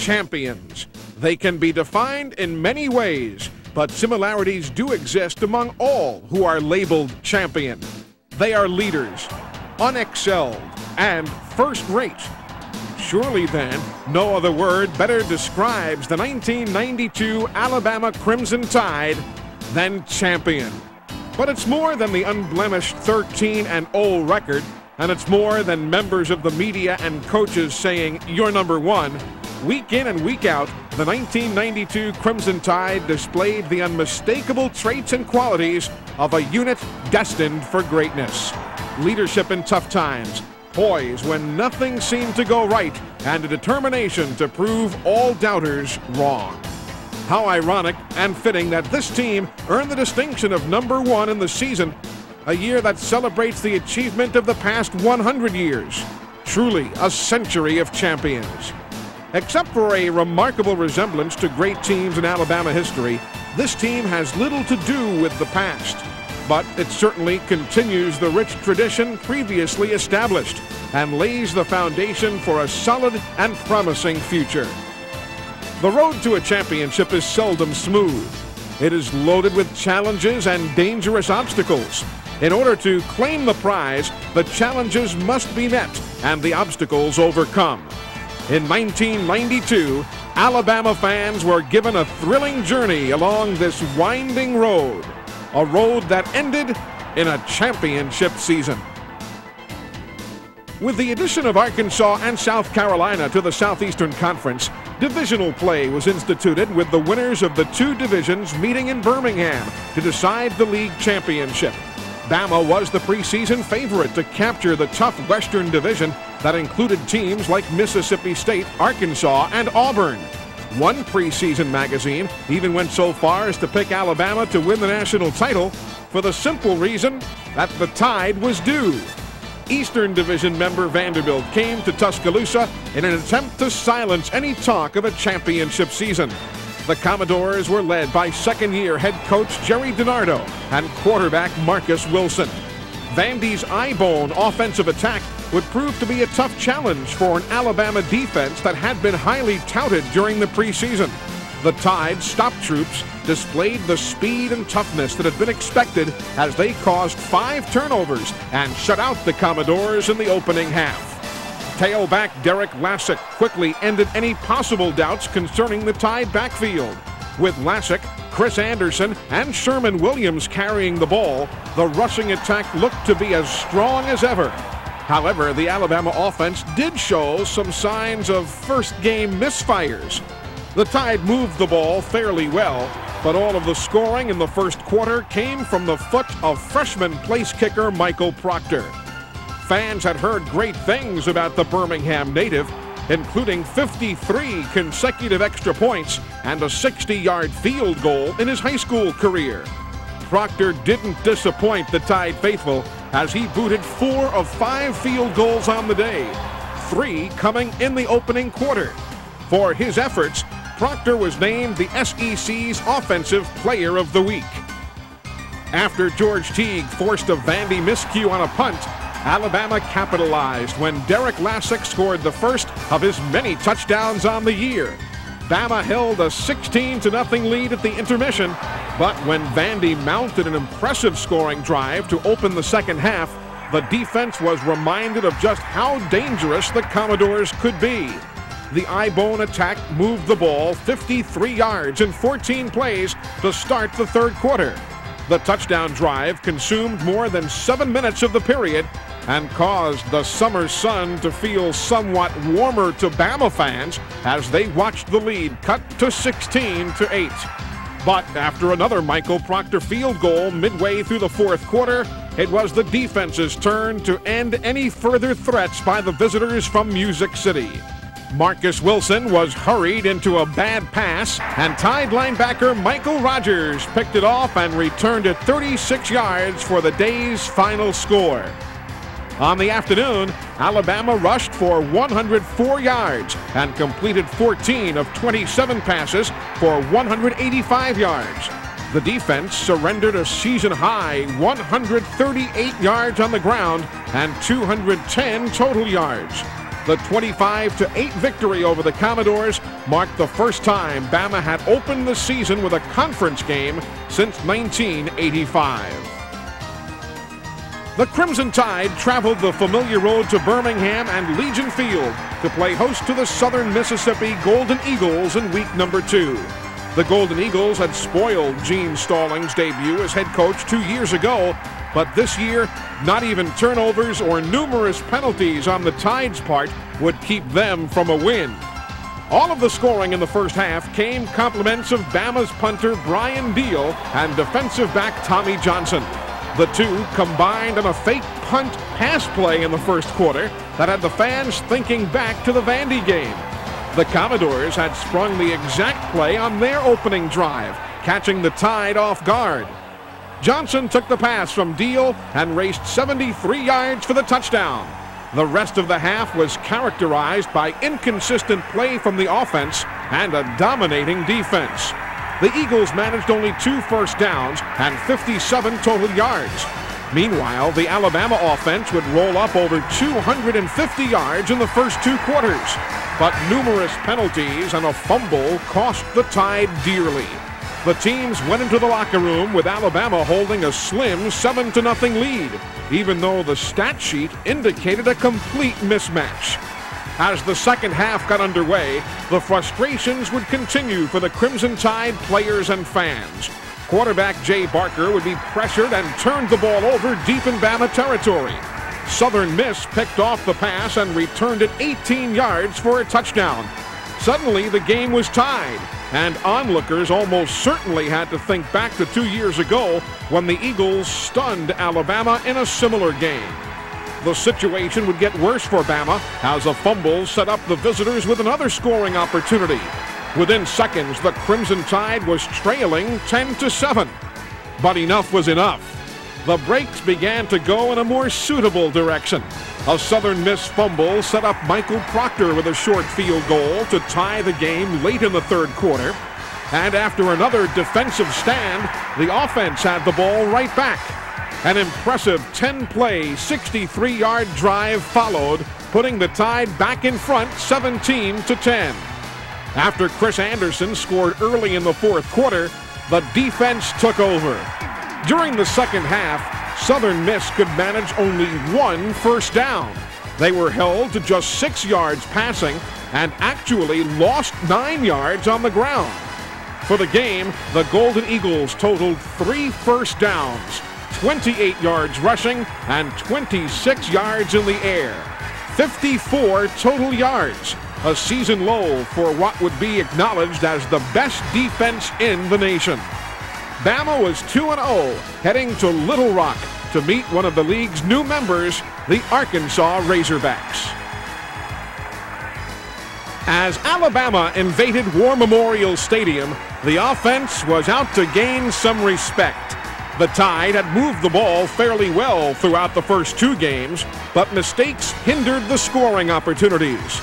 champions. They can be defined in many ways, but similarities do exist among all who are labeled champion. They are leaders, unexcelled, and first-rate. Surely then, no other word better describes the 1992 Alabama Crimson Tide than champion. But it's more than the unblemished 13-0 record, and it's more than members of the media and coaches saying, "You're number one." Week in and week out, the 1992 Crimson Tide displayed the unmistakable traits and qualities of a unit destined for greatness. Leadership in tough times, poise when nothing seemed to go right, and a determination to prove all doubters wrong. How ironic and fitting that this team earned the distinction of number one in the season, a year that celebrates the achievement of the past 100 years. Truly a century of champions. Except for a remarkable resemblance to great teams in Alabama history, this team has little to do with the past. But it certainly continues the rich tradition previously established and lays the foundation for a solid and promising future. The road to a championship is seldom smooth. It is loaded with challenges and dangerous obstacles. In order to claim the prize, the challenges must be met and the obstacles overcome. In 1992, Alabama fans were given a thrilling journey along this winding road, a road that ended in a championship season. With the addition of Arkansas and South Carolina to the Southeastern Conference, divisional play was instituted with the winners of the two divisions meeting in Birmingham to decide the league championship. Bama was the preseason favorite to capture the tough Western Division that included teams like Mississippi State, Arkansas, and Auburn. One preseason magazine even went so far as to pick Alabama to win the national title for the simple reason that the Tide was due. Eastern Division member Vanderbilt came to Tuscaloosa in an attempt to silence any talk of a championship season. The Commodores were led by second-year head coach Jerry DiNardo and quarterback Marcus Wilson. Vandy's eye-bone offensive attack would prove to be a tough challenge for an Alabama defense that had been highly touted during the preseason. The Tide's stop troops displayed the speed and toughness that had been expected as they caused 5 turnovers and shut out the Commodores in the opening half. Tailback Derek Lassick quickly ended any possible doubts concerning the Tide backfield. With Lassick, Chris Anderson, and Sherman Williams carrying the ball, the rushing attack looked to be as strong as ever. However, the Alabama offense did show some signs of first-game misfires. The Tide moved the ball fairly well, but all of the scoring in the first quarter came from the foot of freshman place kicker Michael Proctor. Fans had heard great things about the Birmingham native, including 53 consecutive extra points and a 60-yard field goal in his high school career. Proctor didn't disappoint the Tide faithful as he booted 4 of 5 field goals on the day, 3 coming in the opening quarter. For his efforts, Proctor was named the SEC's Offensive Player of the Week. After George Teague forced a Vandy miscue on a punt, Alabama capitalized when Derek Lassick scored the first of his many touchdowns on the year. Bama held a 16-0 lead at the intermission, but when Vandy mounted an impressive scoring drive to open the second half, the defense was reminded of just how dangerous the Commodores could be. The eye-bone attack moved the ball 53 yards in 14 plays to start the third quarter. The touchdown drive consumed more than 7 minutes of the period and caused the summer sun to feel somewhat warmer to Bama fans as they watched the lead cut to 16-8. But after another Michael Proctor field goal midway through the fourth quarter, it was the defense's turn to end any further threats by the visitors from Music City. Marcus Wilson was hurried into a bad pass, and Tide linebacker Michael Rogers picked it off and returned it 36 yards for the day's final score. On the afternoon, Alabama rushed for 104 yards and completed 14 of 27 passes for 185 yards. The defense surrendered a season-high 138 yards on the ground and 210 total yards. The 25-8 victory over the Commodores marked the first time Bama had opened the season with a conference game since 1985. The Crimson Tide traveled the familiar road to Birmingham and Legion Field to play host to the Southern Mississippi Golden Eagles in week number 2. The Golden Eagles had spoiled Gene Stallings' debut as head coach 2 years ago, but this year, not even turnovers or numerous penalties on the Tide's part would keep them from a win. All of the scoring in the first half came compliments of Bama's punter Brian Deal and defensive back Tommy Johnson. The two combined on a fake punt pass play in the first quarter that had the fans thinking back to the Vandy game. The Commodores had sprung the exact play on their opening drive, catching the Tide off guard. Johnson took the pass from Deal and raced 73 yards for the touchdown. The rest of the half was characterized by inconsistent play from the offense and a dominating defense. The Eagles managed only 2 first downs and 57 total yards. Meanwhile, the Alabama offense would roll up over 250 yards in the first 2 quarters. But numerous penalties and a fumble cost the Tide dearly. The teams went into the locker room with Alabama holding a slim 7-0 lead, even though the stat sheet indicated a complete mismatch. As the second half got underway, the frustrations would continue for the Crimson Tide players and fans. Quarterback Jay Barker would be pressured and turned the ball over deep in Bama territory. Southern Miss picked off the pass and returned it 18 yards for a touchdown. Suddenly, the game was tied, and onlookers almost certainly had to think back to 2 years ago when the Eagles stunned Alabama in a similar game. The situation would get worse for Bama as a fumble set up the visitors with another scoring opportunity. Within seconds, the Crimson Tide was trailing 10-7. But enough was enough. The breaks began to go in a more suitable direction. A Southern Miss fumble set up Michael Proctor with a short field goal to tie the game late in the third quarter. And after another defensive stand, the offense had the ball right back. An impressive 10-play, 63-yard drive followed, putting the Tide back in front 17-10. After Chris Anderson scored early in the fourth quarter, the defense took over. During the second half, Southern Miss could manage only 1 first down. They were held to just 6 yards passing and actually lost 9 yards on the ground. For the game, the Golden Eagles totaled 3 first downs, 28 yards rushing, and 26 yards in the air. 54 total yards, a season low for what would be acknowledged as the best defense in the nation. Bama was 2-0, heading to Little Rock to meet one of the league's new members, the Arkansas Razorbacks. As Alabama invaded War Memorial Stadium, the offense was out to gain some respect. The Tide had moved the ball fairly well throughout the first 2 games, but mistakes hindered the scoring opportunities.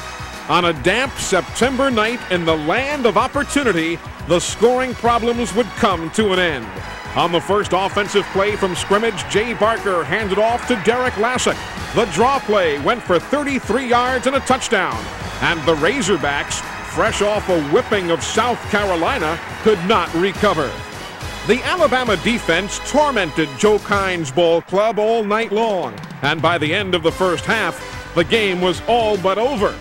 On a damp September night in the land of opportunity, the scoring problems would come to an end. On the first offensive play from scrimmage, Jay Barker handed off to Derek Lassick. The draw play went for 33 yards and a touchdown, and the Razorbacks, fresh off a whipping of South Carolina, could not recover. The Alabama defense tormented Joe Kine's ball club all night long, and by the end of the first half, the game was all but over.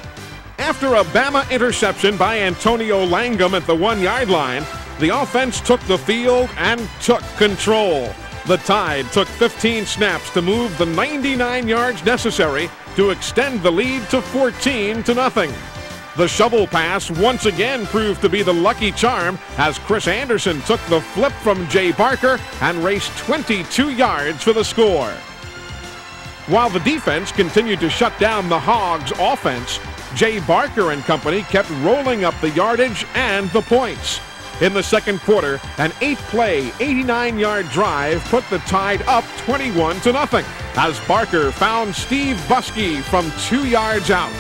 After a Bama interception by Antonio Langham at the 1-yard line, the offense took the field and took control. The Tide took 15 snaps to move the 99 yards necessary to extend the lead to 14-0. The shovel pass once again proved to be the lucky charm as Chris Anderson took the flip from Jay Barker and raced 22 yards for the score. While the defense continued to shut down the Hogs' offense, Jay Barker and company kept rolling up the yardage and the points. In the second quarter, an 8-play, 89-yard drive put the Tide up 21-0 as Barker found Steve Buskey from 2 yards out.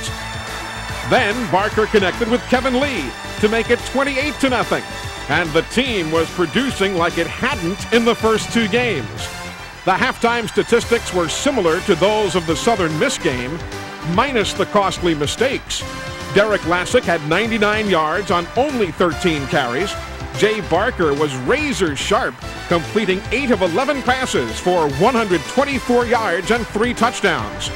Then Barker connected with Kevin Lee to make it 28-0, and the team was producing like it hadn't in the first 2 games. The halftime statistics were similar to those of the Southern Miss game. minus the costly mistakes. Derek Lassick had 99 yards on only 13 carries. Jay Barker was razor sharp, completing 8 of 11 passes for 124 yards and 3 touchdowns.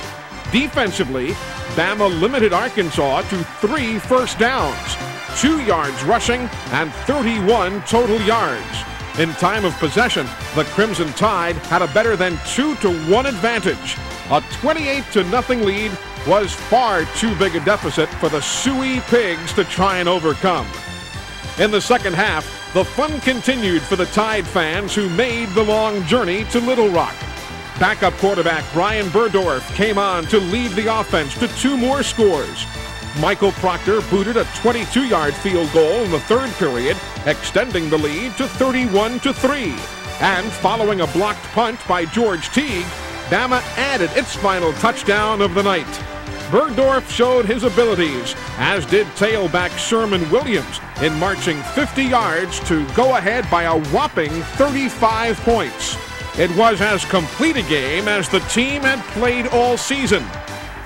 Defensively, Bama limited Arkansas to 3 first downs, 2 yards rushing, and 31 total yards. In time of possession, the Crimson Tide had a better than 2-1 advantage. A 28-0 lead was far too big a deficit for the Suey Pigs to try and overcome. In the second half, the fun continued for the Tide fans who made the long journey to Little Rock. Backup quarterback Brian Burdorf came on to lead the offense to 2 more scores. Michael Proctor booted a 22-yard field goal in the third period, extending the lead to 31-3. And following a blocked punt by George Teague, Bama added its final touchdown of the night. Burdorf showed his abilities, as did tailback Sherman Williams, in marching 50 yards to go ahead by a whopping 35 points. It was as complete a game as the team had played all season.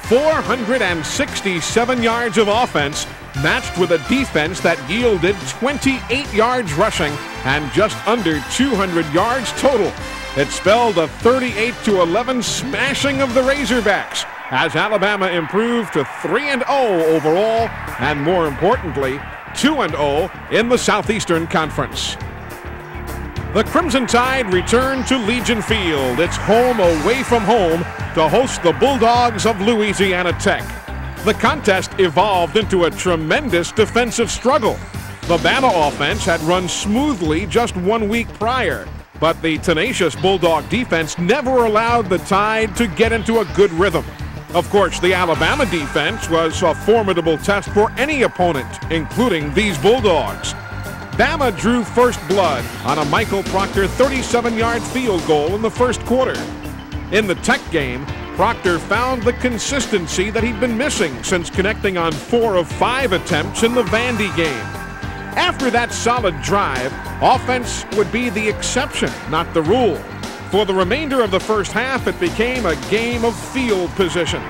467 yards of offense, matched with a defense that yielded 28 yards rushing and just under 200 yards total. It spelled a 38-11 smashing of the Razorbacks, as Alabama improved to 3-0 overall, and more importantly, 2-0 in the Southeastern Conference. The Crimson Tide returned to Legion Field, its home away from home, to host the Bulldogs of Louisiana Tech. The contest evolved into a tremendous defensive struggle. The Bama offense had run smoothly just 1 week prior, but the tenacious Bulldog defense never allowed the Tide to get into a good rhythm. Of course, the Alabama defense was a formidable test for any opponent, including these Bulldogs. Bama drew first blood on a Michael Proctor 37-yard field goal in the first quarter. In the Tech game, Proctor found the consistency that he'd been missing since connecting on 4 of 5 attempts in the Vandy game. After that solid drive, offense would be the exception, not the rule. For the remainder of the first half, it became a game of field position.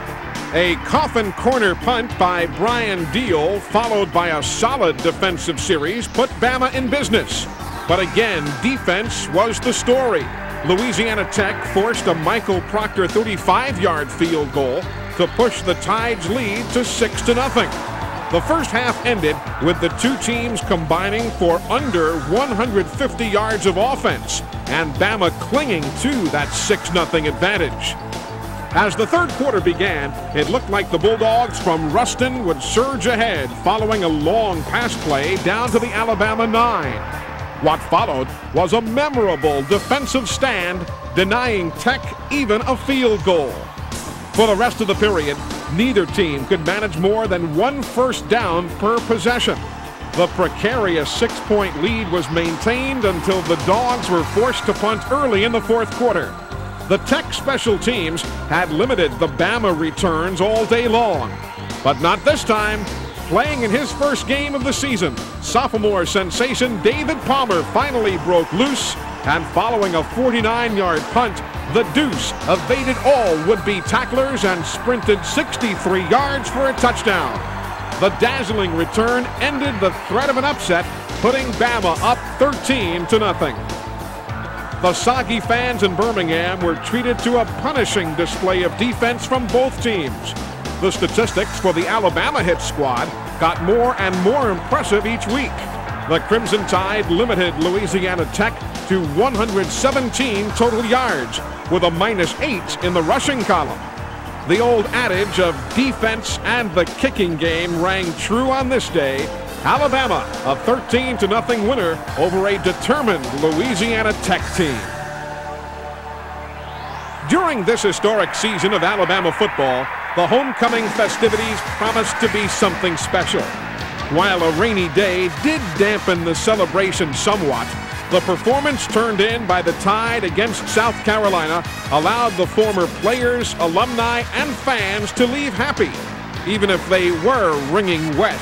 A coffin corner punt by Brian Deal, followed by a solid defensive series, put Bama in business. But again, defense was the story. Louisiana Tech forced a Michael Proctor 35-yard field goal to push the Tide's lead to 6-0. The first half ended with the two teams combining for under 150 yards of offense, and Bama clinging to that 6-0 advantage. As the third quarter began, it looked like the Bulldogs from Ruston would surge ahead following a long pass play down to the Alabama 9. What followed was a memorable defensive stand, denying Tech even a field goal. For the rest of the period, neither team could manage more than 1 first down per possession. The precarious 6-point lead was maintained until the Dogs were forced to punt early in the fourth quarter. The Tech special teams had limited the Bama returns all day long, but not this time. Playing in his first game of the season, sophomore sensation David Palmer finally broke loose, and following a 49-yard punt, the Deuce evaded all would-be tacklers and sprinted 63 yards for a touchdown. The dazzling return ended the threat of an upset, putting Bama up 13-0. The Soggy fans in Birmingham were treated to a punishing display of defense from both teams. The statistics for the Alabama hit squad got more and more impressive each week. The Crimson Tide limited Louisiana Tech to 117 total yards, with a -8 in the rushing column. The old adage of defense and the kicking game rang true on this day. Alabama, a 13-0 winner over a determined Louisiana Tech team. During this historic season of Alabama football, the homecoming festivities promised to be something special. While a rainy day did dampen the celebration somewhat, the performance turned in by the Tide against South Carolina allowed the former players, alumni, and fans to leave happy, even if they were wringing wet.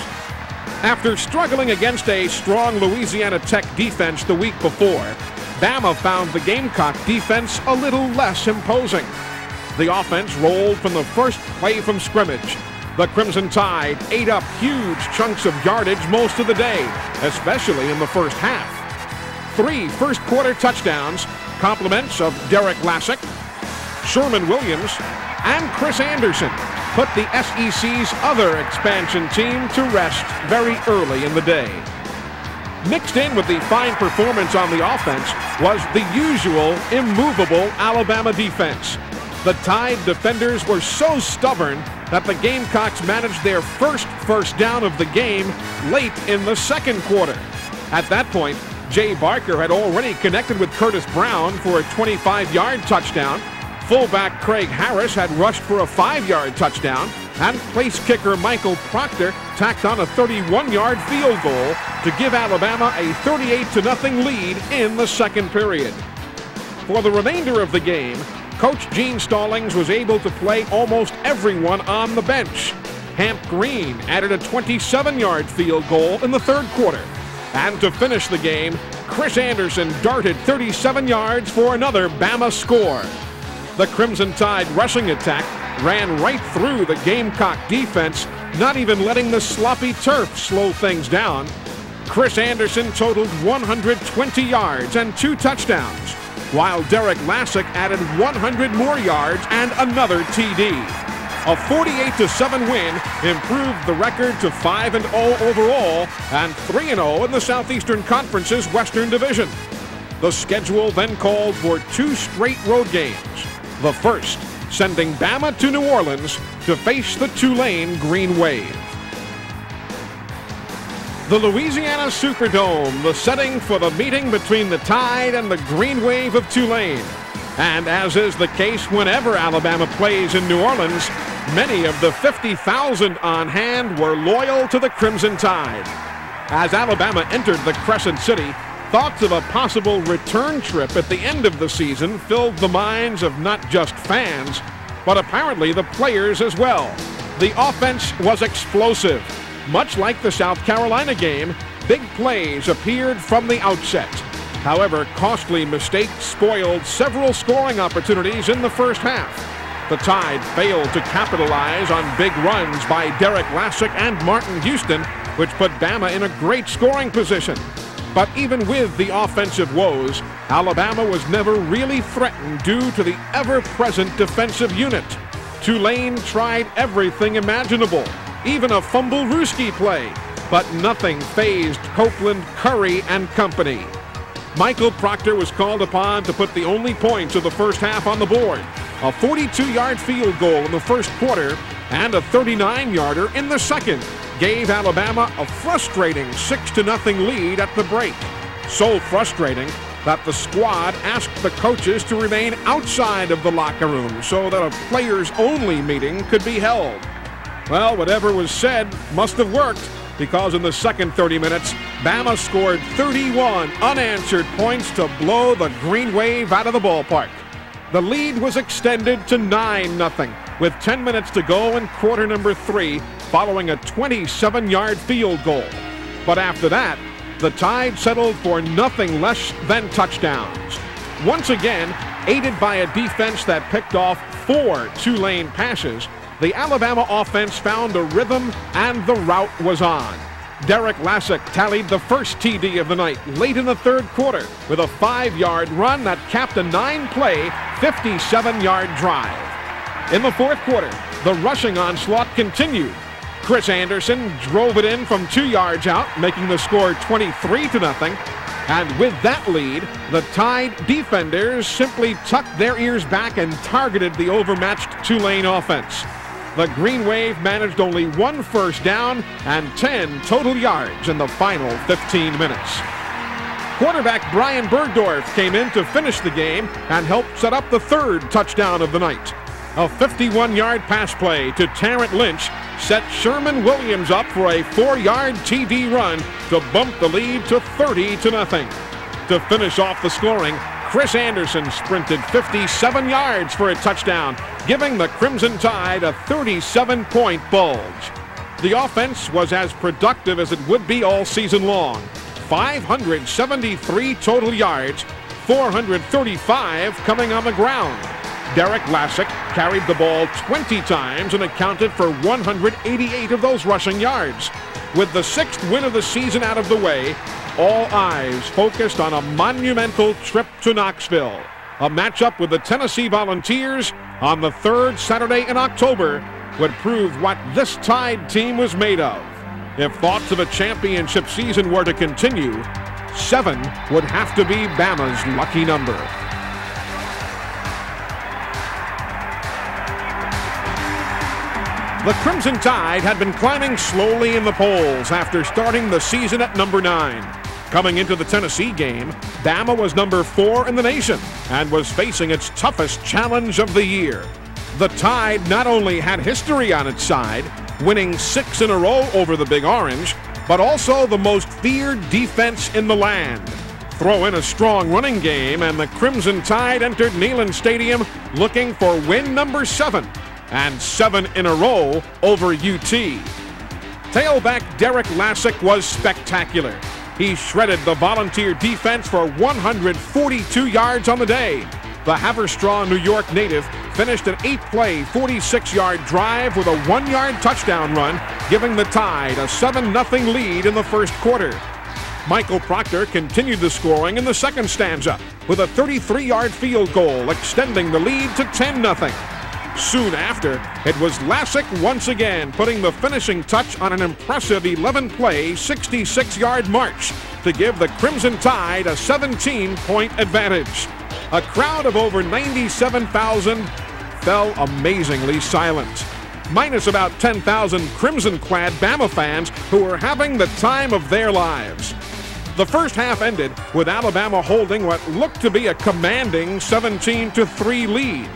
After struggling against a strong Louisiana Tech defense the week before, Bama found the Gamecock defense a little less imposing. The offense rolled from the first play from scrimmage. The Crimson Tide ate up huge chunks of yardage most of the day, especially in the first half. 3 first-quarter touchdowns, compliments of Derek Lassick, Sherman Williams, and Chris Anderson put the SEC's other expansion team to rest very early in the day. Mixed in with the fine performance on the offense was the usual immovable Alabama defense. The Tide defenders were so stubborn that the Gamecocks managed their first down of the game late in the second quarter. At that point, Jay Barker had already connected with Curtis Brown for a 25-yard touchdown. Fullback Craig Harris had rushed for a 5-yard touchdown, and place kicker Michael Proctor tacked on a 31-yard field goal to give Alabama a 38-0 lead in the second period. For the remainder of the game, Coach Gene Stallings was able to play almost everyone on the bench. Hamp Green added a 27-yard field goal in the third quarter. And to finish the game, Chris Anderson darted 37 yards for another Bama score. The Crimson Tide rushing attack ran right through the Gamecock defense, not even letting the sloppy turf slow things down. Chris Anderson totaled 120 yards and 2 touchdowns, while Derek Lassick added 100 more yards and another TD. A 48-7 win improved the record to 5-0 overall and 3-0 in the Southeastern Conference's Western Division. The schedule then called for 2 straight road games. The first, sending Bama to New Orleans to face the Tulane Green Wave. The Louisiana Superdome, the setting for the meeting between the Tide and the Green Wave of Tulane. And as is the case whenever Alabama plays in New Orleans, many of the 50,000 on hand were loyal to the Crimson Tide. As Alabama entered the Crescent City, thoughts of a possible return trip at the end of the season filled the minds of not just fans, but apparently the players as well. The offense was explosive. Much like the South Carolina game, big plays appeared from the outset. However, costly mistakes spoiled several scoring opportunities in the first half. The Tide failed to capitalize on big runs by Derek Lassick and Martin Houston, which put Bama in a great scoring position. But even with the offensive woes, Alabama was never really threatened due to the ever-present defensive unit. Tulane tried everything imaginable, even a fumble-rooski play, but nothing fazed Copeland, Curry, and company. Michael Proctor was called upon to put the only points of the first half on the board. A 42-yard field goal in the first quarter and a 39-yarder in the second gave Alabama a frustrating 6-0 lead at the break. So frustrating that the squad asked the coaches to remain outside of the locker room so that a players-only meeting could be held. Well, whatever was said must have worked, because in the second 30 minutes, Bama scored 31 unanswered points to blow the Green Wave out of the ballpark. The lead was extended to 9-0 with 10 minutes to go in quarter number 3, following a 27-yard field goal. But after that, the Tide settled for nothing less than touchdowns. Once again, aided by a defense that picked off 4 Tulane passes, the Alabama offense found a rhythm and the route was on. Derek Lassick tallied the first TD of the night late in the third quarter with a 5-yard run that capped a 9-play, 57-yard drive. In the fourth quarter, the rushing onslaught continued. Chris Anderson drove it in from 2 yards out, making the score 23-0. And with that lead, the Tide defenders simply tucked their ears back and targeted the overmatched Tulane offense. The Green Wave managed only 1 first down and 10 total yards in the final 15 minutes. Quarterback Brian Bergdorf came in to finish the game and helped set up the third touchdown of the night. A 51-yard pass play to Tarrant Lynch set Sherman Williams up for a 4-yard TD run to bump the lead to 30-0. To finish off the scoring, Chris Anderson sprinted 57 yards for a touchdown, giving the Crimson Tide a 37-point bulge. The offense was as productive as it would be all season long. 573 total yards, 435 coming on the ground. Derek Lassick carried the ball 20 times and accounted for 188 of those rushing yards. With the 6th win of the season out of the way, all eyes focused on a monumental trip to Knoxville. A matchup with the Tennessee Volunteers on the 3rd Saturday in October would prove what this Tide team was made of. If thoughts of a championship season were to continue, 7 would have to be Bama's lucky number. The Crimson Tide had been climbing slowly in the polls after starting the season at number 9. Coming into the Tennessee game, Bama was number 4 in the nation and was facing its toughest challenge of the year. The Tide not only had history on its side, winning 6 in a row over the Big Orange, but also the most feared defense in the land. Throw in a strong running game and the Crimson Tide entered Neyland Stadium looking for win number 7 and 7 in a row over UT. Tailback Derek Lassick was spectacular. He shredded the Volunteer defense for 142 yards on the day. The Haverstraw, New York native finished an 8-play, 46-yard drive with a 1-yard touchdown run, giving the Tide a 7-0 lead in the first quarter. Michael Proctor continued the scoring in the second stanza with a 33-yard field goal, extending the lead to 10-0. Soon after, it was Lassick once again putting the finishing touch on an impressive 11-play, 66-yard march to give the Crimson Tide a 17-point advantage. A crowd of over 97,000 fell amazingly silent, minus about 10,000 crimson-clad Bama fans who were having the time of their lives. The first half ended with Alabama holding what looked to be a commanding 17-3 lead.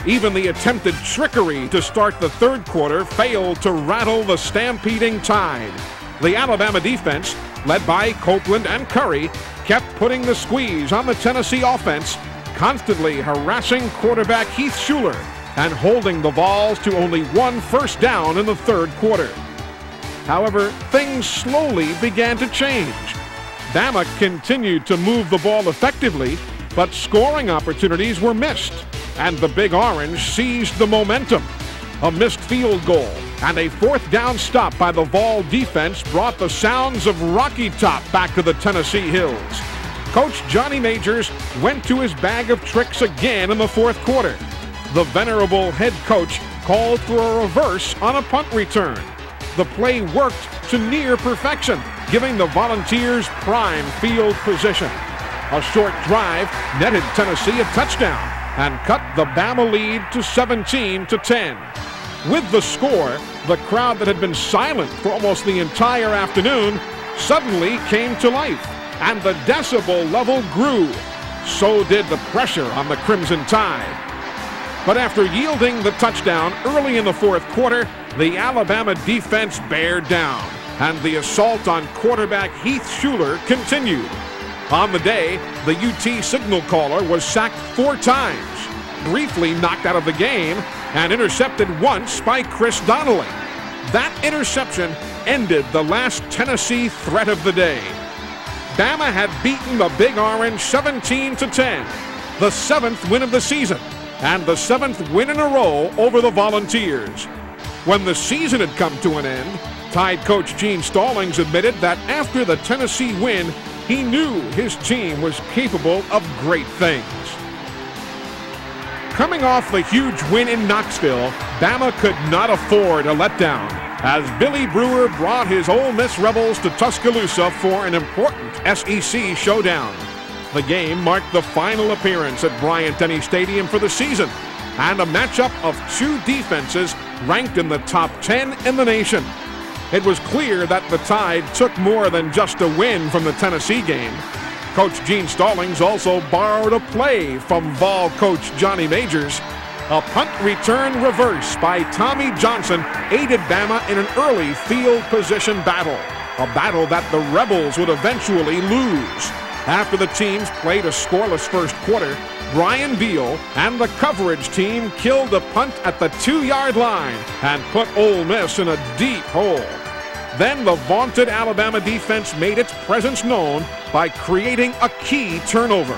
Even the attempted trickery to start the third quarter failed to rattle the stampeding Tide. The Alabama defense, led by Copeland and Curry, kept putting the squeeze on the Tennessee offense, constantly harassing quarterback Heath Shuler and holding the Vols to only 1 first down in the third quarter. However, things slowly began to change. Bama continued to move the ball effectively, but scoring opportunities were missed, and the Big Orange seized the momentum. A missed field goal and a 4th down stop by the Vol defense brought the sounds of Rocky Top back to the Tennessee hills. Coach Johnny Majors went to his bag of tricks again in the 4th quarter. The venerable head coach called for a reverse on a punt return. The play worked to near perfection, giving the Volunteers prime field position. A short drive netted Tennessee a touchdown and cut the Bama lead to 17-10. With the score, the crowd that had been silent for almost the entire afternoon suddenly came to life, and the decibel level grew. So did the pressure on the Crimson Tide. But after yielding the touchdown early in the 4th quarter, the Alabama defense bared down, and the assault on quarterback Heath Shuler continued. On the day, the UT signal caller was sacked 4 times, briefly knocked out of the game, and intercepted once by Chris Donnelly. That interception ended the last Tennessee threat of the day. Bama had beaten the Big Orange 17-10, the 7th win of the season, and the 7th win in a row over the Volunteers. When the season had come to an end, Tide coach Gene Stallings admitted that after the Tennessee win, he knew his team was capable of great things. Coming off the huge win in Knoxville, Bama could not afford a letdown, as Billy Brewer brought his Ole Miss Rebels to Tuscaloosa for an important SEC showdown. The game marked the final appearance at Bryant-Denny Stadium for the season, and a matchup of 2 defenses ranked in the top 10 in the nation. It was clear that the Tide took more than just a win from the Tennessee game. Coach Gene Stallings also borrowed a play from Vol coach Johnny Majors. A punt return reverse by Tommy Johnson aided Bama in an early field position battle, a battle that the Rebels would eventually lose. After the teams played a scoreless first quarter, Brian Beal and the coverage team killed a punt at the 2-yard line and put Ole Miss in a deep hole. Then the vaunted Alabama defense made its presence known by creating a key turnover.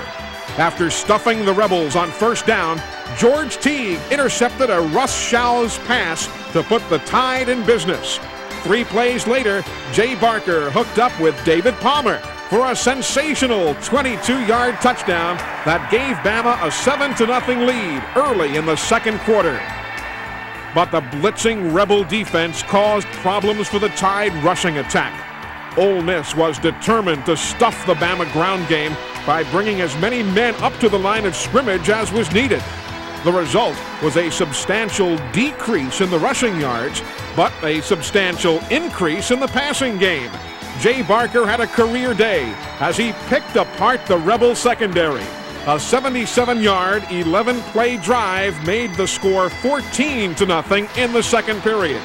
After stuffing the Rebels on first down, George Teague intercepted a Russ Show's pass to put the Tide in business. 3 plays later, Jay Barker hooked up with David Palmer for a sensational 22-yard touchdown that gave Bama a 7-0 lead early in the second quarter. But the blitzing Rebel defense caused problems for the Tide rushing attack. Ole Miss was determined to stuff the Bama ground game by bringing as many men up to the line of scrimmage as was needed. The result was a substantial decrease in the rushing yards, but a substantial increase in the passing game. Jay Barker had a career day as he picked apart the Rebel secondary. A 77-yard, 11-play drive made the score 14-0 in the second period.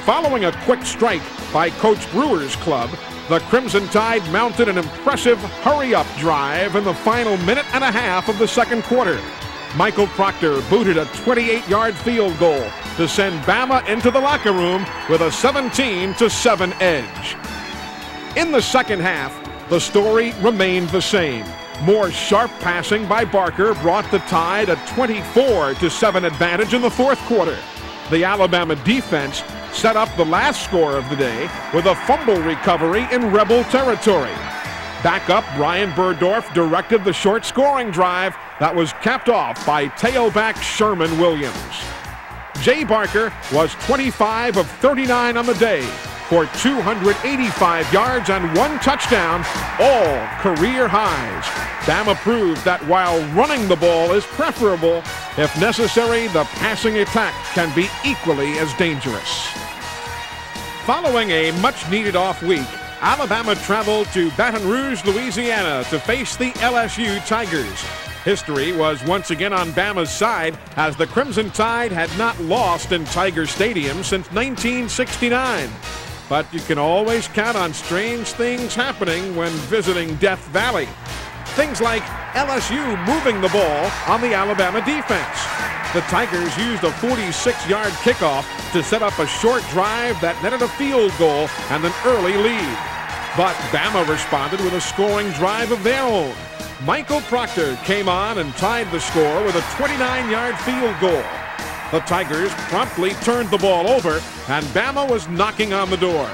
Following a quick strike by Coach Brewer's club, the Crimson Tide mounted an impressive hurry-up drive in the final minute and a half of the second quarter. Michael Proctor booted a 28-yard field goal to send Bama into the locker room with a 17-7 edge. In the second half, the story remained the same. More sharp passing by Barker brought the Tide a 24-7 advantage in the fourth quarter. The Alabama defense set up the last score of the day with a fumble recovery in Rebel territory. Backup Brian Burdorf directed the short scoring drive that was capped off by tailback Sherman Williams. Jay Barker was 25 of 39 on the day for 285 yards and 1 touchdown, all career highs. Bama proved that while running the ball is preferable, if necessary, the passing attack can be equally as dangerous. Following a much-needed off week, Alabama traveled to Baton Rouge, Louisiana to face the LSU Tigers. History was once again on Bama's side as the Crimson Tide had not lost in Tiger Stadium since 1969. But you can always count on strange things happening when visiting Death Valley. Things like LSU moving the ball on the Alabama defense. The Tigers used a 46-yard kickoff to set up a short drive that netted a field goal and an early lead. But Bama responded with a scoring drive of their own. Michael Proctor came on and tied the score with a 29-yard field goal. The Tigers promptly turned the ball over, and Bama was knocking on the door.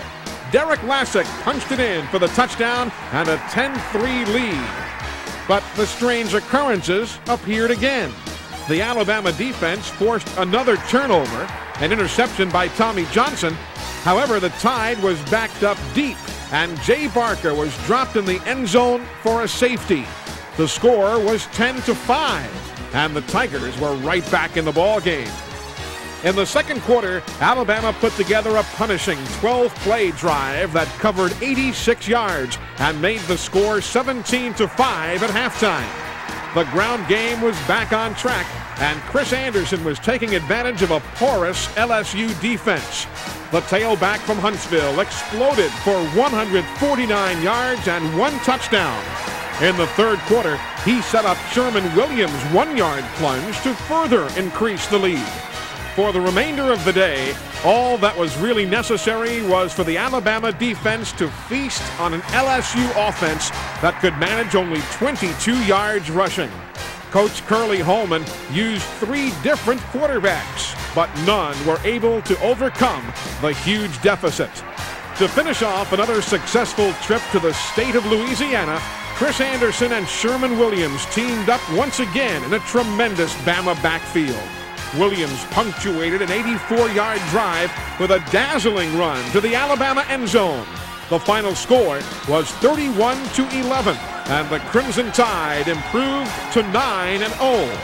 Derek Lassick punched it in for the touchdown and a 10-3 lead. But the strange occurrences appeared again. The Alabama defense forced another turnover, an interception by Tommy Johnson. However, the Tide was backed up deep, and Jay Barker was dropped in the end zone for a safety. The score was 10-5, and the Tigers were right back in the ball game. In the second quarter, Alabama put together a punishing 12-play drive that covered 86 yards and made the score 17-5 at halftime. The ground game was back on track, and Chris Anderson was taking advantage of a porous LSU defense. The tailback from Huntsville exploded for 149 yards and 1 touchdown. In the third quarter, he set up Sherman Williams' 1-yard plunge to further increase the lead. For the remainder of the day, all that was really necessary was for the Alabama defense to feast on an LSU offense that could manage only 22 yards rushing. Coach Curly Holman used 3 different quarterbacks, but none were able to overcome the huge deficit. To finish off another successful trip to the state of Louisiana, Chris Anderson and Sherman Williams teamed up once again in a tremendous Bama backfield. Williams punctuated an 84-yard drive with a dazzling run to the Alabama end zone. The final score was 31-11, and the Crimson Tide improved to 9-0.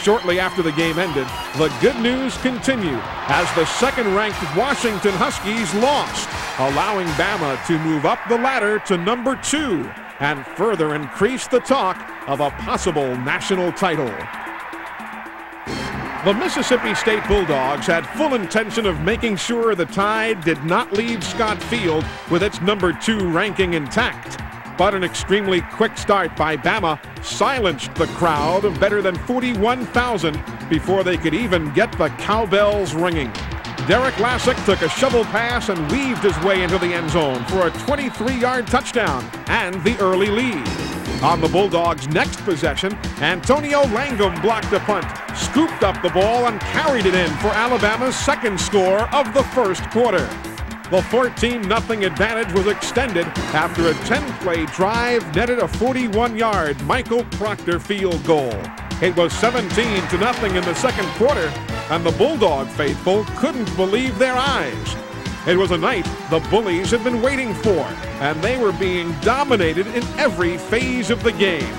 Shortly after the game ended, the good news continued as the second-ranked Washington Huskies lost, allowing Bama to move up the ladder to number 2 and further increase the talk of a possible national title. The Mississippi State Bulldogs had full intention of making sure the Tide did not leave Scott Field with its number 2 ranking intact. But an extremely quick start by Bama silenced the crowd of better than 41,000 before they could even get the cowbells ringing. Derek Lassick took a shovel pass and weaved his way into the end zone for a 23-yard touchdown and the early lead. On the Bulldogs' next possession, Antonio Langham blocked a punt, scooped up the ball, and carried it in for Alabama's second score of the first quarter. The 14-0 advantage was extended after a 10-play drive netted a 41-yard Michael Proctor field goal. It was 17-0 in the second quarter, and the Bulldog faithful couldn't believe their eyes. It was a night the Bullies had been waiting for, and they were being dominated in every phase of the game.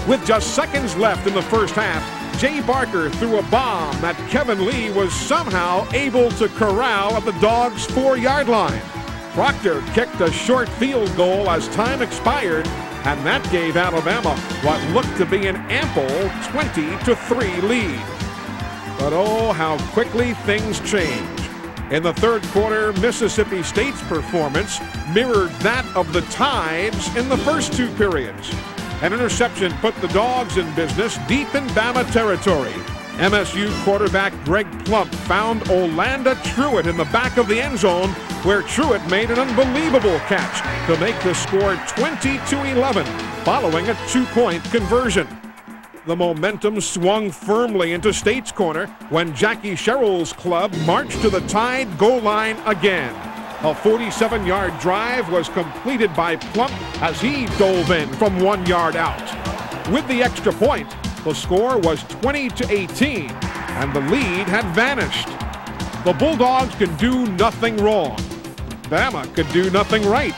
With just seconds left in the first half, Jay Barker threw a bomb that Kevin Lee was somehow able to corral at the Dogs' 4-yard line. Proctor kicked a short field goal as time expired, and that gave Alabama what looked to be an ample 20-3 lead. But oh, how quickly things change. In the third quarter, Mississippi State's performance mirrored that of the Tides in the first two periods. An interception put the Dogs in business deep in Bama territory. MSU quarterback Greg Plump found Orlando Truitt in the back of the end zone, where Truitt made an unbelievable catch to make the score 20-11 following a 2-point conversion. The momentum swung firmly into State's corner when Jackie Sherrill's club marched to the Tide goal line again. A 47-yard drive was completed by Plump as he dove in from 1 yard out. With the extra point, the score was 20-18, and the lead had vanished. The Bulldogs could do nothing wrong. Bama could do nothing right.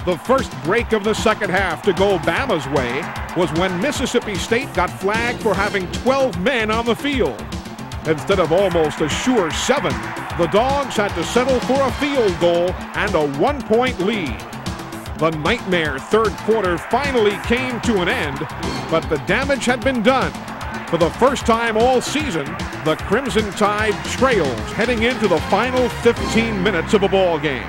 The first break of the second half to go Bama's way was when Mississippi State got flagged for having 12 men on the field. Instead of almost a sure 7, the Dogs had to settle for a field goal and a 1-point lead. The nightmare third quarter finally came to an end, but the damage had been done. For the first time all season, the Crimson Tide trails heading into the final 15 minutes of a ball game.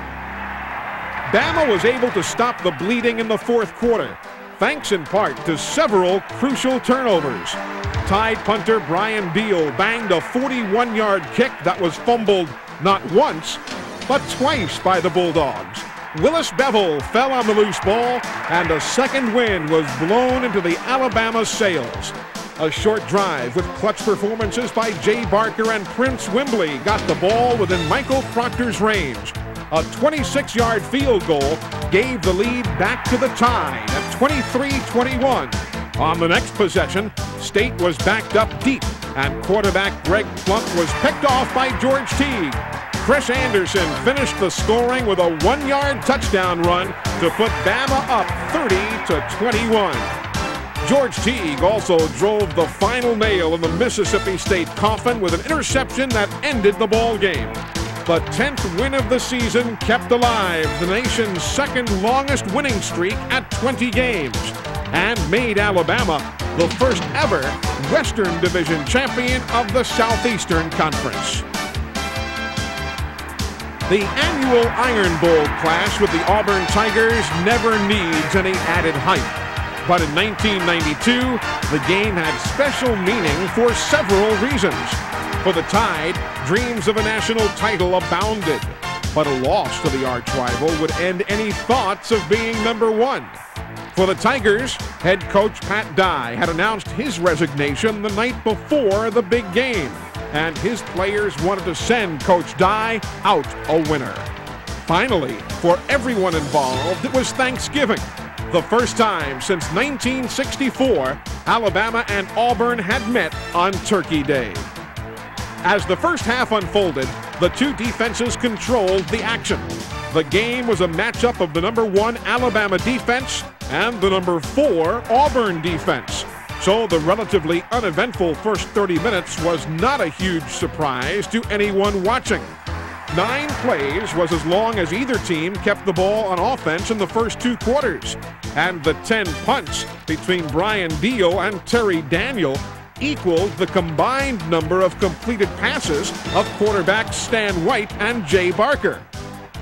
Bama was able to stop the bleeding in the fourth quarter, thanks in part to several crucial turnovers. Tide punter Brian Deal banged a 41-yard kick that was fumbled not once, but twice by the Bulldogs. Willis Bevel fell on the loose ball, and a second wind was blown into the Alabama sails. A short drive with clutch performances by Jay Barker and Prince Wimbley got the ball within Michael Proctor's range. A 26-yard field goal gave the lead back to the Tide at 23-21. On the next possession, State was backed up deep, and quarterback Greg Plump was picked off by George Teague. Chris Anderson finished the scoring with a 1-yard touchdown run to put Bama up 30-21. George Teague also drove the final nail in the Mississippi State coffin with an interception that ended the ball game. The 10th win of the season kept alive the nation's second longest winning streak at 20 games and made Alabama the first ever Western Division champion of the Southeastern Conference. The annual Iron Bowl clash with the Auburn Tigers never needs any added hype. But in 1992, the game had special meaning for several reasons. For the Tide, dreams of a national title abounded, but a loss to the arch-rival would end any thoughts of being number one. For the Tigers, head coach Pat Dye had announced his resignation the night before the big game, and his players wanted to send Coach Dye out a winner. Finally, for everyone involved, it was Thanksgiving. The first time since 1964, Alabama and Auburn had met on Turkey Day. As the first half unfolded, the two defenses controlled the action. The game was a matchup of the number 1 Alabama defense and the number 4 Auburn defense. So the relatively uneventful first 30 minutes was not a huge surprise to anyone watching. 9 plays was as long as either team kept the ball on offense in the first 2 quarters. And the 10 punts between Brian Deal and Terry Daniel equaled the combined number of completed passes of quarterbacks Stan White and Jay Barker.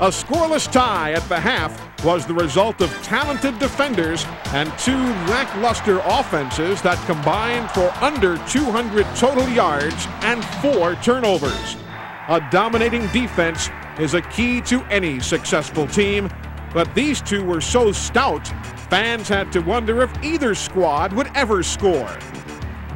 A scoreless tie at the half was the result of talented defenders and 2 lackluster offenses that combined for under 200 total yards and 4 turnovers. A dominating defense is a key to any successful team, but these two were so stout fans had to wonder if either squad would ever score.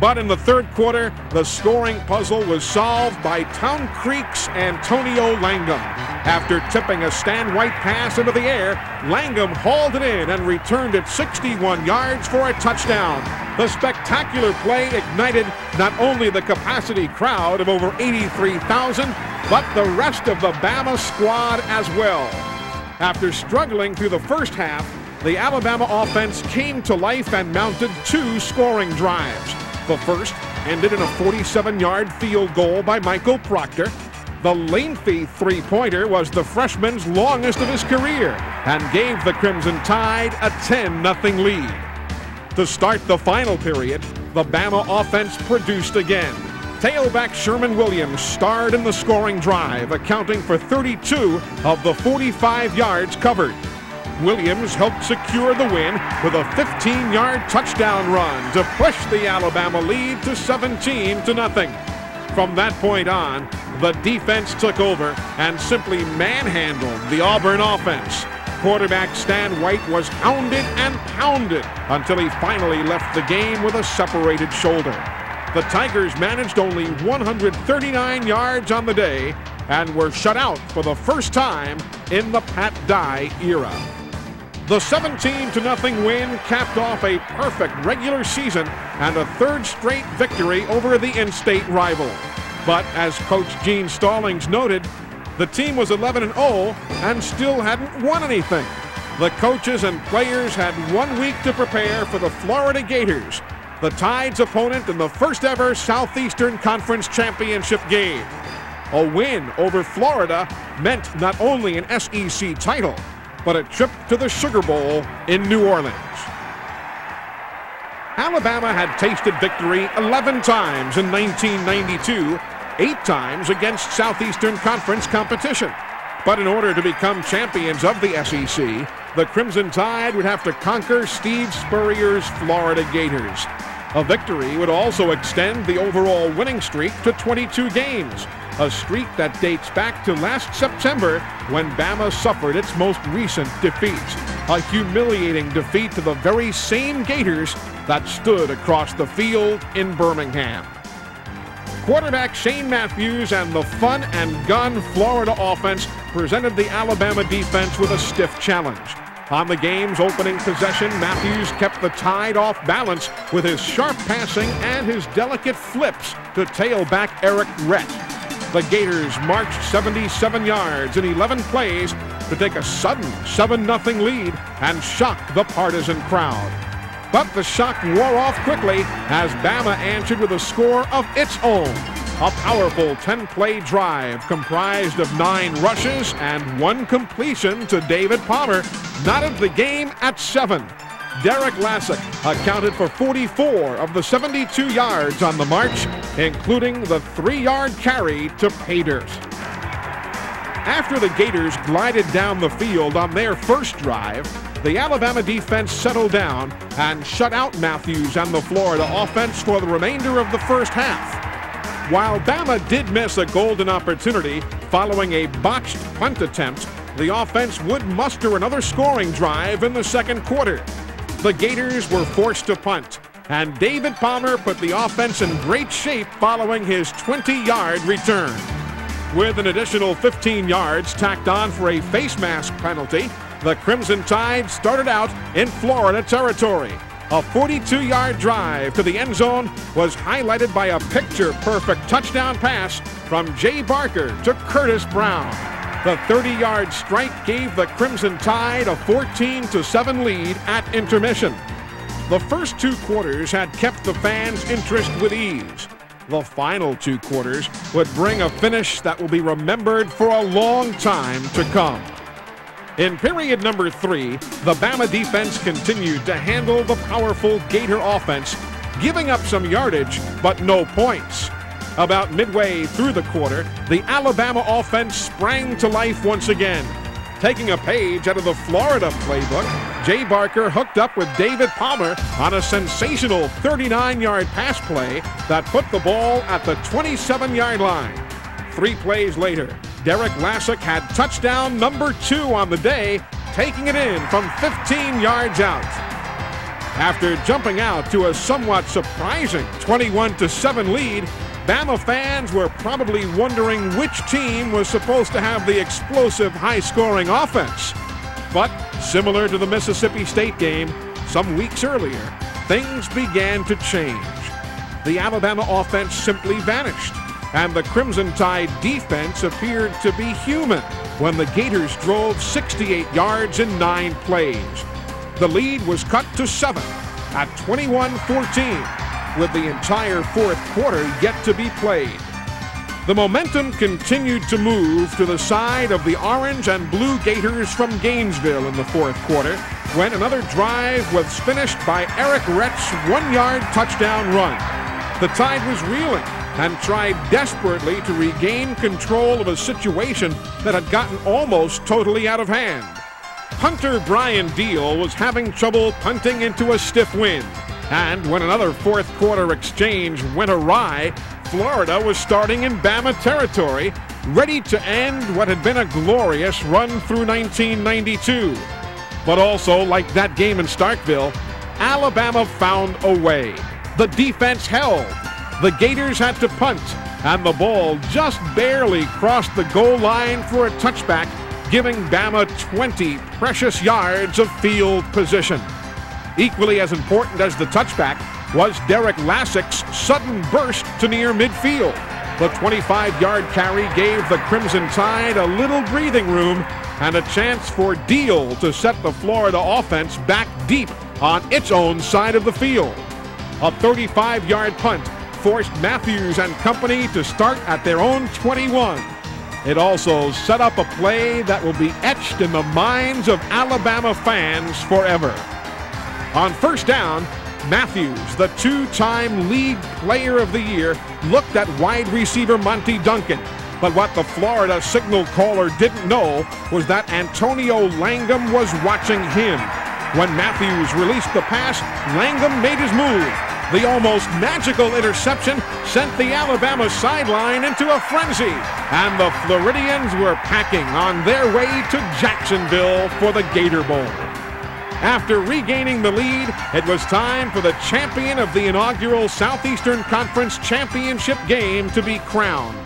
But in the third quarter, the scoring puzzle was solved by Town Creek's Antonio Langham. After tipping a Stan White pass into the air, Langham hauled it in and returned it 61 yards for a touchdown. The spectacular play ignited not only the capacity crowd of over 83,000, but the rest of the Bama squad as well. After struggling through the first half, the Alabama offense came to life and mounted 2 scoring drives. The first ended in a 47-yard field goal by Michael Proctor. The lengthy three-pointer was the freshman's longest of his career and gave the Crimson Tide a 10-0 lead. To start the final period, the Bama offense produced again. Tailback Sherman Williams starred in the scoring drive, accounting for 32 of the 45 yards covered. Williams helped secure the win with a 15-yard touchdown run to push the Alabama lead to 17-0. From that point on, the defense took over and simply manhandled the Auburn offense. Quarterback Stan White was hounded and pounded until he finally left the game with a separated shoulder. The Tigers managed only 139 yards on the day and were shut out for the first time in the Pat Dye era. The 17-0 win capped off a perfect regular season and a third straight victory over the in-state rival. But as Coach Gene Stallings noted, the team was 11-0 and still hadn't won anything. The coaches and players had 1 week to prepare for the Florida Gators, the Tide's opponent in the first ever Southeastern Conference Championship game. A win over Florida meant not only an SEC title, but a trip to the Sugar Bowl in New Orleans. Alabama had tasted victory 11 times in 1992, 8 times against Southeastern Conference competition. But in order to become champions of the SEC, the Crimson Tide would have to conquer Steve Spurrier's Florida Gators. A victory would also extend the overall winning streak to 22 games, a streak that dates back to last September when Bama suffered its most recent defeat, a humiliating defeat to the very same Gators that stood across the field in Birmingham. Quarterback Shane Matthews and the fun and gun Florida offense presented the Alabama defense with a stiff challenge. On the game's opening possession, Matthews kept the Tide off balance with his sharp passing and his delicate flips to tailback Eric Rhett. The Gators marched 77 yards in 11 plays to take a sudden 7-0 lead and shock the partisan crowd. But the shock wore off quickly as Bama answered with a score of its own. A powerful 10-play drive comprised of 9 rushes and 1 completion to David Palmer knotted the game at 7. Derek Lassick accounted for 44 of the 72 yards on the march, including the 3-yard carry to pay dirt. After the Gators glided down the field on their first drive, the Alabama defense settled down and shut out Matthews and the Florida offense for the remainder of the first half. While Bama did miss a golden opportunity following a botched punt attempt, the offense would muster another scoring drive in the second quarter. The Gators were forced to punt, and David Palmer put the offense in great shape following his 20-yard return. With an additional 15 yards tacked on for a face mask penalty, the Crimson Tide started out in Florida territory. A 42-yard drive to the end zone was highlighted by a picture-perfect touchdown pass from Jay Barker to Curtis Brown. The 30-yard strike gave the Crimson Tide a 14-7 lead at intermission. The first 2 quarters had kept the fans' interest with ease. The final 2 quarters would bring a finish that will be remembered for a long time to come. In period number 3, the Bama defense continued to handle the powerful Gator offense, giving up some yardage but no points. About midway through the quarter, the Alabama offense sprang to life once again. Taking a page out of the Florida playbook, Jay Barker hooked up with David Palmer on a sensational 39-yard pass play that put the ball at the 27-yard line. 3 plays later, Derek Lassick had touchdown number 2 on the day taking it in from 15 yards out. After jumping out to a somewhat surprising 21-7 lead, Bama fans were probably wondering which team was supposed to have the explosive, high-scoring offense. But similar to the Mississippi State game some weeks earlier, things began to change. The Alabama offense simply vanished, and the Crimson Tide defense appeared to be human when the Gators drove 68 yards in 9 plays. The lead was cut to 7 at 21-14. With the entire fourth quarter yet to be played. The momentum continued to move to the side of the orange and blue Gators from Gainesville in the fourth quarter when another drive was finished by Eric Rett's 1-yard touchdown run. The Tide was reeling and tried desperately to regain control of a situation that had gotten almost totally out of hand. Punter Brian Deal was having trouble punting into a stiff wind. And when another fourth quarter exchange went awry, Florida was starting in Bama territory, ready to end what had been a glorious run through 1992. But also, like that game in Starkville, Alabama found a way. The defense held. The Gators had to punt, and the ball just barely crossed the goal line for a touchback, giving Bama 20 precious yards of field position. Equally as important as the touchback was Derek Lassik's sudden burst to near midfield. The 25-yard carry gave the Crimson Tide a little breathing room and a chance for Deal to set the Florida offense back deep on its own side of the field. A 35-yard punt forced Matthews and company to start at their own 21. It also set up a play that will be etched in the minds of Alabama fans forever. On first down, Matthews, the two-time league player of the year, looked at wide receiver Monty Duncan. But what the Florida signal caller didn't know was that Antonio Langham was watching him. When Matthews released the pass, Langham made his move. The almost magical interception sent the Alabama sideline into a frenzy, and the Floridians were packing on their way to Jacksonville for the Gator Bowl. After regaining the lead, it was time for the champion of the inaugural Southeastern Conference Championship game to be crowned.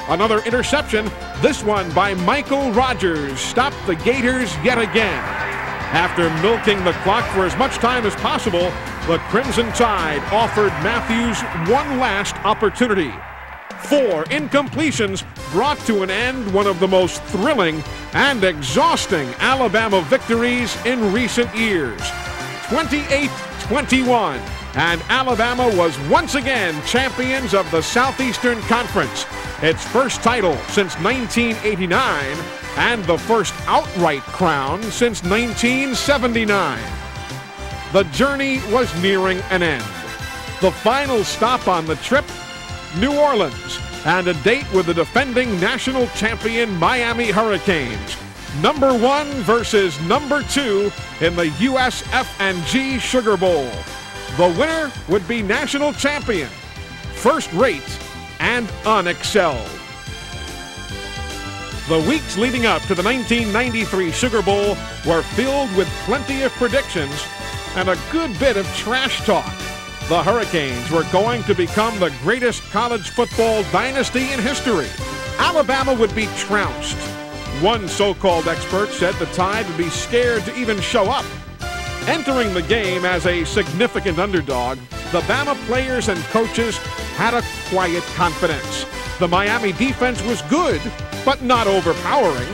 Another interception, this one by Michael Rogers, stopped the Gators yet again. After milking the clock for as much time as possible, the Crimson Tide offered Matthews one last opportunity. 4 incompletions brought to an end one of the most thrilling and exhausting Alabama victories in recent years. 28-21, and Alabama was once again champions of the Southeastern Conference, its first title since 1989 and the first outright crown since 1979. The journey was nearing an end. The final stop on the trip, New Orleans, and a date with the defending national champion Miami Hurricanes. Number 1 versus number 2 in the USF&G Sugar Bowl. The winner would be national champion, first rate and unexcelled. The weeks leading up to the 1993 Sugar Bowl were filled with plenty of predictions and a good bit of trash talk. The Hurricanes were going to become the greatest college football dynasty in history. Alabama would be trounced. One so-called expert said the Tide would be scared to even show up. Entering the game as a significant underdog, the Bama players and coaches had a quiet confidence. The Miami defense was good, but not overpowering.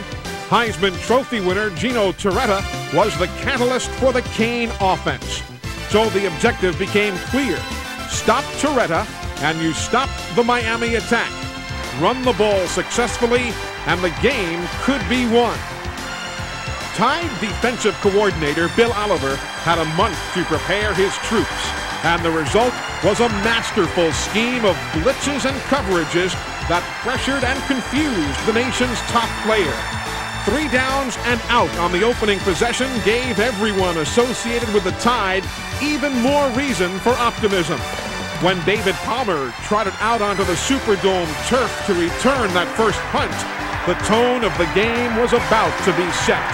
Heisman Trophy winner Gino Torretta was the catalyst for the Cane offense. So the objective became clear. Stop Torretta, and you stop the Miami attack. Run the ball successfully, and the game could be won. Tide defensive coordinator Bill Oliver had a month to prepare his troops, and the result was a masterful scheme of blitzes and coverages that pressured and confused the nation's top player. 3 downs and out on the opening possession gave everyone associated with the Tide even more reason for optimism. When David Palmer trotted out onto the Superdome turf to return that first punt, the tone of the game was about to be set.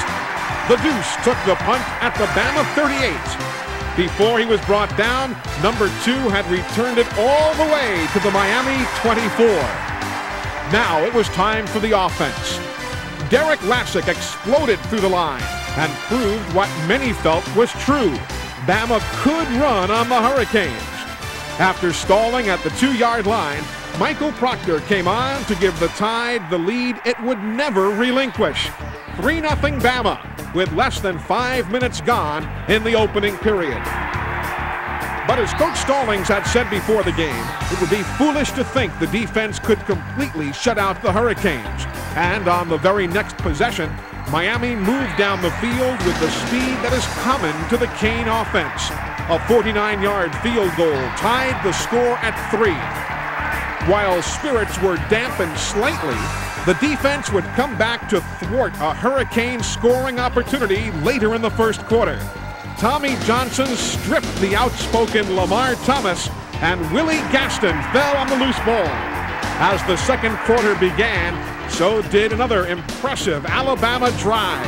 The Deuce took the punt at the Bama 38. Before he was brought down, number 2 had returned it all the way to the Miami 24. Now it was time for the offense. Derek Lassick exploded through the line and proved what many felt was true. Bama could run on the Hurricanes. After stalling at the 2-yard line, Michael Proctor came on to give the Tide the lead it would never relinquish. 3-0 Bama with less than 5 minutes gone in the opening period. But as Coach Stallings had said before the game, it would be foolish to think the defense could completely shut out the Hurricanes. And on the very next possession, Miami moved down the field with the speed that is common to the Cane offense. A 49-yard field goal tied the score at 3. While spirits were dampened slightly, the defense would come back to thwart a Hurricane scoring opportunity later in the first quarter. Tommy Johnson stripped the outspoken Lamar Thomas, and Willie Gaston fell on the loose ball. As the second quarter began, so did another impressive Alabama drive.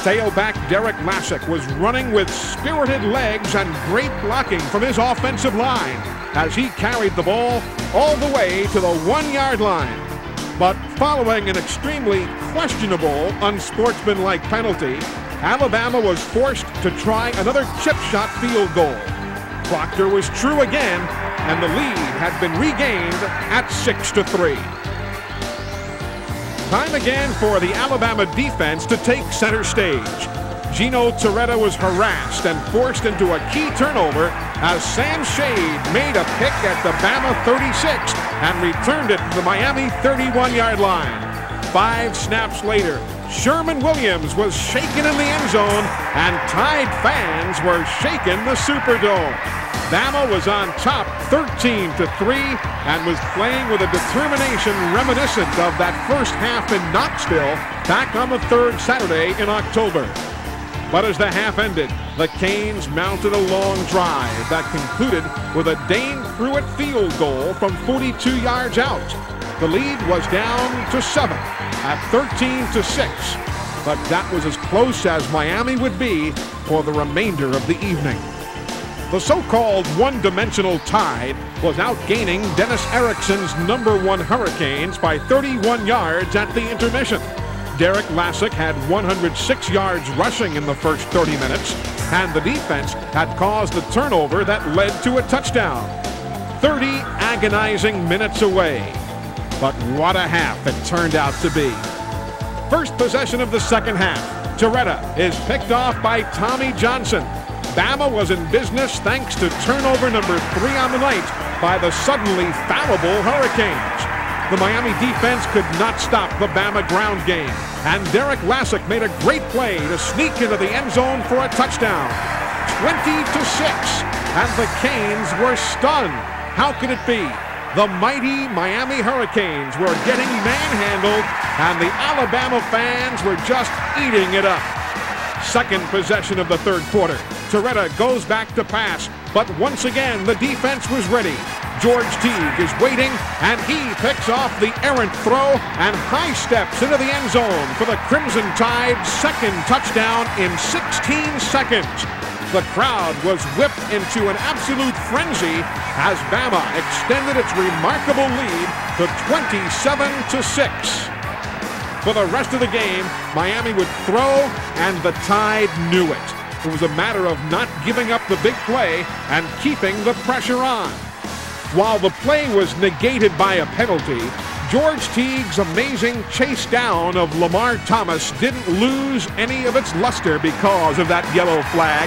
Tailback Derek Lassick was running with spirited legs and great blocking from his offensive line as he carried the ball all the way to the 1-yard line. But following an extremely questionable, unsportsmanlike penalty, Alabama was forced to try another chip shot field goal. Proctor was true again, and the lead had been regained at 6-3. Time again for the Alabama defense to take center stage. Gino Torretta was harassed and forced into a key turnover as Sam Shade made a pick at the Bama 36 and returned it to the Miami 31-yard line. 5 snaps later, Sherman Williams was shaken in the end zone, and Tide fans were shaking the Superdome. Bama was on top 13-3 and was playing with a determination reminiscent of that first half in Knoxville back on the 3rd Saturday in October. But as the half ended, the Canes mounted a long drive that concluded with a Dane Pruitt field goal from 42 yards out. The lead was down to 7 at 13-6, but that was as close as Miami would be for the remainder of the evening. The so-called one-dimensional Tide was outgaining Dennis Erickson's number 1 Hurricanes by 31 yards at the intermission. Derek Lassick had 106 yards rushing in the first 30 minutes, and the defense had caused a turnover that led to a touchdown. 30 agonizing minutes away. But what a half it turned out to be. First possession of the second half. Torretta is picked off by Tommy Johnson. Bama was in business thanks to turnover number 3 on the night by the suddenly fallible Hurricanes. The Miami defense could not stop the Bama ground game, and Derek Lassick made a great play to sneak into the end zone for a touchdown. 20-6, and the Canes were stunned. How could it be? The mighty Miami Hurricanes were getting manhandled, and the Alabama fans were just eating it up. Second possession of the third quarter. Torretta goes back to pass, but once again the defense was ready. George Teague is waiting, and he picks off the errant throw and high steps into the end zone for the Crimson Tide's second touchdown in 16 seconds. The crowd was whipped into an absolute frenzy as Bama extended its remarkable lead to 27-6. For the rest of the game, Miami would throw, and the Tide knew it. It was a matter of not giving up the big play and keeping the pressure on. While the play was negated by a penalty, George Teague's amazing chase down of Lamar Thomas didn't lose any of its luster because of that yellow flag.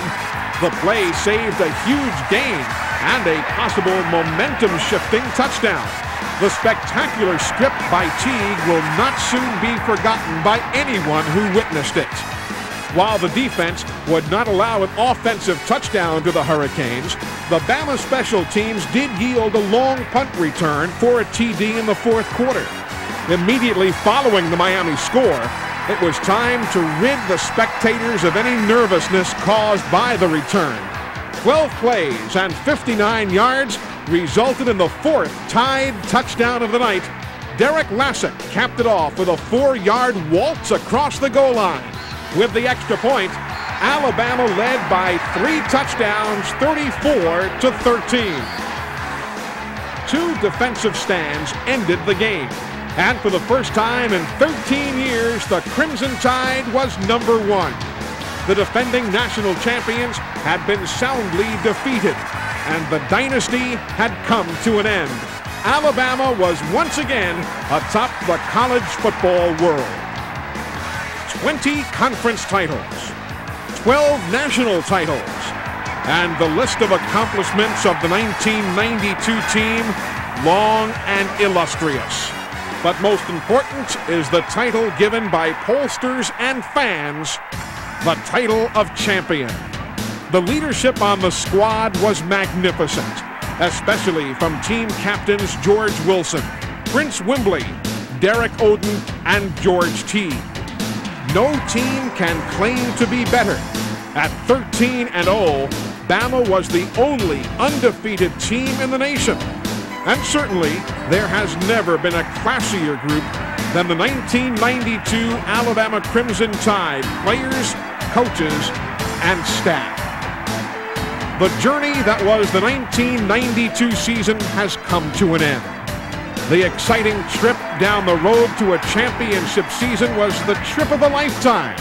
The play saved a huge gain and a possible momentum-shifting touchdown. The spectacular strip by Teague will not soon be forgotten by anyone who witnessed it. While the defense would not allow an offensive touchdown to the Hurricanes, the Bama special teams did yield a long punt return for a TD in the fourth quarter. Immediately following the Miami score, it was time to rid the spectators of any nervousness caused by the return. 12 plays and 59 yards resulted in the fourth Tide touchdown of the night. Derek Lassick capped it off with a 4-yard waltz across the goal line. With the extra point, Alabama led by 3 touchdowns, 34-13. 2 defensive stands ended the game. And for the first time in 13 years, the Crimson Tide was #1. The defending national champions had been soundly defeated, and the dynasty had come to an end. Alabama was once again atop the college football world. 20 conference titles, 12 national titles, and the list of accomplishments of the 1992 team, long and illustrious. But most important is the title given by pollsters and fans, the title of champion. The leadership on the squad was magnificent, especially from team captains George Wilson, Prince Wimbley, Derek Oden, and George Teague. No team can claim to be better. At 13-0, Bama was the only undefeated team in the nation. And certainly, there has never been a classier group than the 1992 Alabama Crimson Tide players, coaches, and staff. The journey that was the 1992 season has come to an end. The exciting trip down the road to a championship season was the trip of a lifetime.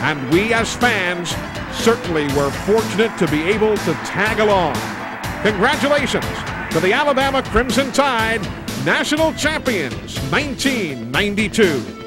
And we as fans certainly were fortunate to be able to tag along. Congratulations to the Alabama Crimson Tide, national champions 1992.